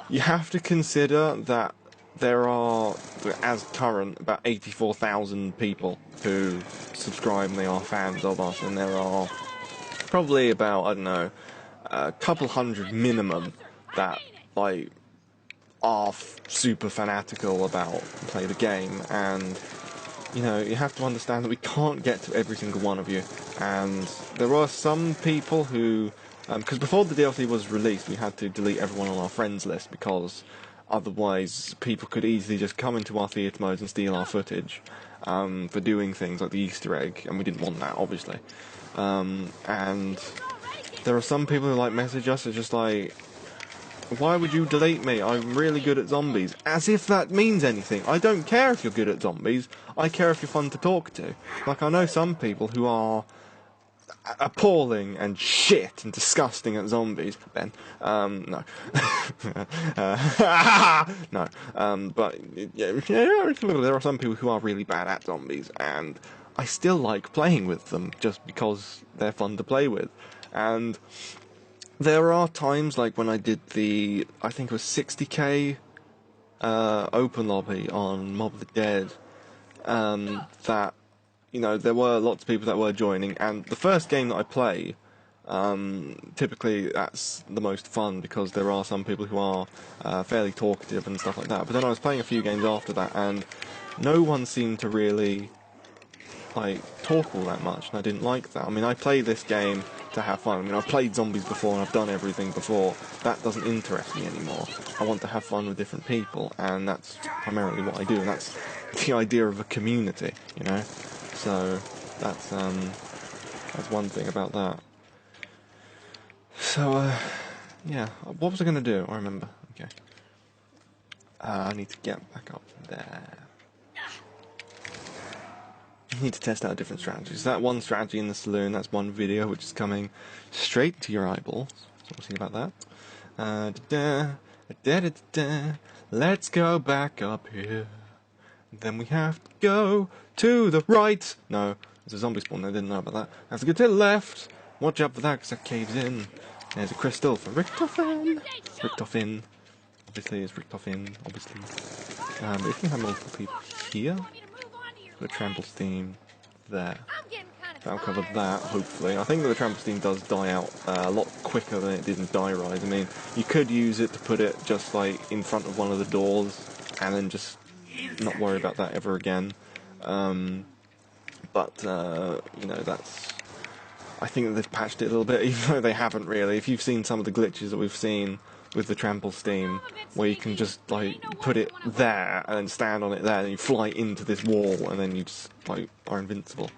You have to consider that there are, as current, about 84,000 people who subscribe and they are fans of us, and there are probably about, I don't know, a couple hundred minimum that, like, are super fanatical about play the game, and you know, you have to understand that we can't get to every single one of you, and there are some people who, because before the DLC was released, we had to delete everyone on our friends list, because otherwise people could easily just come into our theatre modes and steal our footage for doing things like the Easter egg, and we didn't want that, obviously. And there are some people who like message us, it's just like, why would you delete me? I'm really good at zombies. As if that means anything. I don't care if you're good at zombies. I care if you're fun to talk to. Like, I know some people who are appalling and shit and disgusting at zombies. Ben, no. No. But, yeah, there are some people who are really bad at zombies, and I still like playing with them just because they're fun to play with. And there are times, like when I did the, I think it was 60k open lobby on Mob of the Dead, that, you know, there were lots of people that were joining, and the first game that I play, typically that's the most fun, because there are some people who are fairly talkative and stuff like that. But then I was playing a few games after that, and no one seemed to really, like, talk all that much, and I didn't like that. I mean, I play this game to have fun. I mean, I've played zombies before and I've done everything before. That doesn't interest me anymore. I want to have fun with different people, and that's primarily what I do, and that's the idea of a community, you know? So, that's one thing about that. So, yeah, what was I going to do? I remember. Okay. I need to get back up there. You need to test out different strategies. That one strategy in the saloon, that's one video which is coming straight to your eyeballs. So we'll see about that. Let's go back up here. Then we have to go to the right. No, there's a zombie spawn there, didn't know about that. Have to go to the left. Watch out for that, because that caves in. There's a crystal for Richtofen. Richtofen. Obviously, it's Richtofen, obviously. But if we have multiple people here, the trample steam there. That'll cover that, hopefully. I think that the trample steam does die out a lot quicker than it did in Die Rise. I mean, you could use it to put it just like in front of one of the doors and then just not worry about that ever again. But you know, that's, I think that they've patched it a little bit, even though they haven't really. If you've seen some of the glitches that we've seen with the trample steam, where you can just like put it there and then stand on it there, and you fly into this wall, and then you just like are invincible,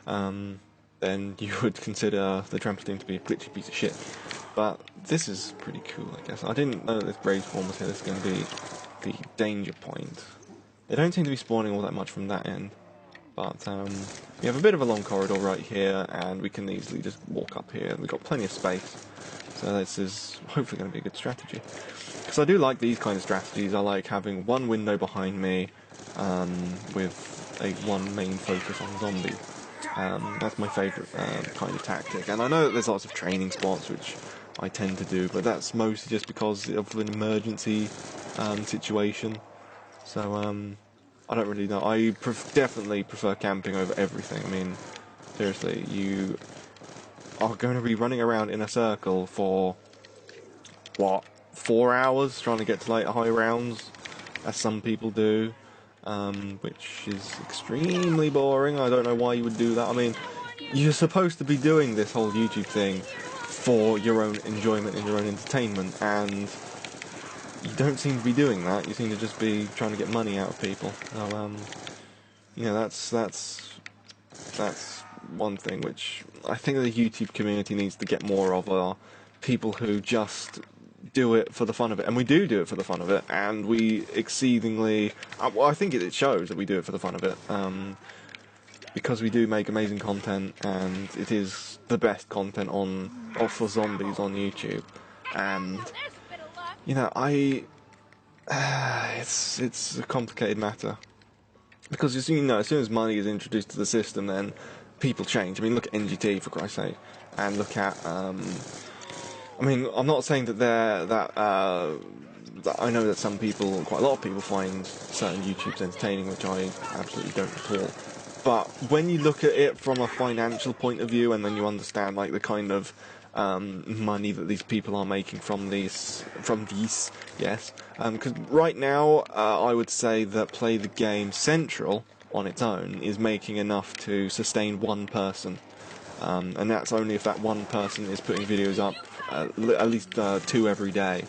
then you would consider the trample steam to be a glitchy piece of shit. But this is pretty cool, I guess. I didn't know that this Brave Spawn was here. This is going to be the danger point. They don't seem to be spawning all that much from that end. But we have a bit of a long corridor right here, and we can easily just walk up here. We've got plenty of space, so this is hopefully going to be a good strategy. Because I do like these kind of strategies. I like having one window behind me with a one main focus on zombies. That's my favourite kind of tactic. And I know that there's lots of training spots, which I tend to do, but that's mostly just because of an emergency situation. So, I don't really know. I definitely prefer camping over everything. I mean, seriously, you are going to be running around in a circle for, what, 4 hours trying to get to like high rounds, as some people do, which is extremely boring. I don't know why you would do that. I mean, you're supposed to be doing this whole YouTube thing for your own enjoyment and your own entertainment, and you don't seem to be doing that. You seem to just be trying to get money out of people. So, you know, that's one thing which I think the YouTube community needs to get more of, are people who just do it for the fun of it. And we do it for the fun of it, and we exceedingly, well, I think it shows that we do it for the fun of it, because we do make amazing content, and it is the best content for zombies on YouTube. And you know, it's a complicated matter, because as you know, as soon as money is introduced to the system, then people change. I mean, look at NGT, for Christ's sake, and look at I mean, I'm not saying that I know that some people, quite a lot of people, find certain YouTubes entertaining, which I absolutely don't at all. But when you look at it from a financial point of view, and then you understand like the kind of money that these people are making from these, yes. Because right now, I would say that Play the Game Central on its own is making enough to sustain one person. And that's only if that one person is putting videos up at least 2 every day.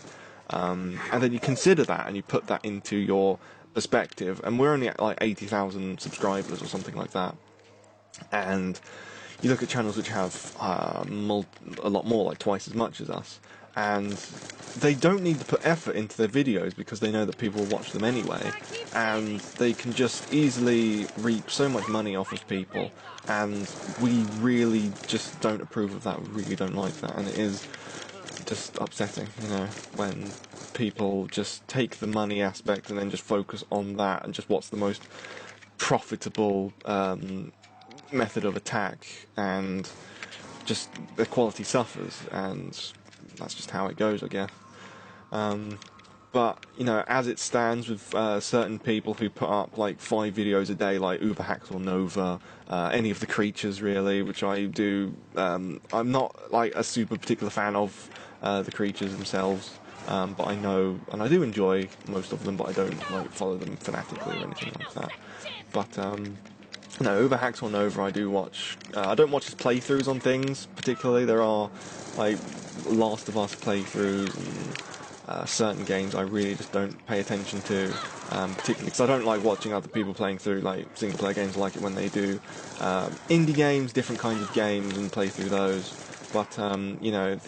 And then you consider that and you put that into your perspective, and we're only at like 80,000 subscribers or something like that. And you look at channels which have a lot more, like twice as much as us, and they don't need to put effort into their videos because they know that people will watch them anyway, and they can just easily reap so much money off of people, and we really just don't approve of that, we really don't like that, and it is just upsetting, you know, when people just take the money aspect and then just focus on that and just what's the most profitable method of attack, and just the quality suffers, and that's just how it goes, I guess. But, you know, as it stands with certain people who put up like 5 videos a day, like Uberhacks or Nova, any of the creatures really, which I do, I'm not like a super particular fan of the creatures themselves, but I know, and I do enjoy most of them, but I don't like follow them fanatically or anything like that. But no, Uberhacks or Nova I do watch. I don't watch his playthroughs on things particularly. There are like Last of Us playthroughs and certain games I really just don't pay attention to, particularly because I don't like watching other people playing through like single player games. I like it when they do indie games, different kinds of games, and play through those. But you know,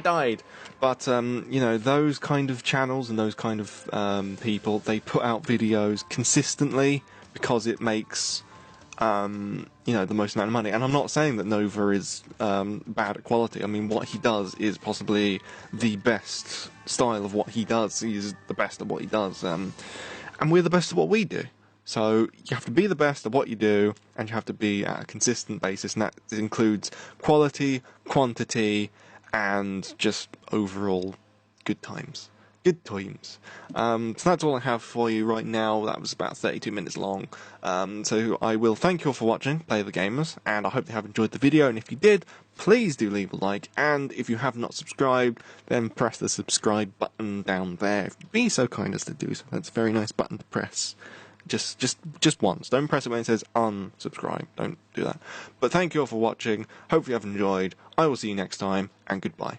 died. But you know, those kind of channels and those kind of people, they put out videos consistently because it makes you know, the most amount of money. And I'm not saying that Nova is bad at quality. I mean, what he does is possibly the best style of what he does. He's the best at what he does, and we're the best at what we do. So you have to be the best at what you do, and you have to be at a consistent basis, and that includes quality, quantity, and just overall good times. Good times. So that's all I have for you right now. That was about 32 minutes long. So I will thank you all for watching, Play the Gamers, and I hope you have enjoyed the video, and if you did, please do leave a like, and if you have not subscribed, then press the subscribe button down there. If you'd be so kind as to do so. That's a very nice button to press. Just once. Don't press it when it says unsubscribe. Don't do that. But thank you all for watching. Hope you have enjoyed. I will see you next time, and goodbye.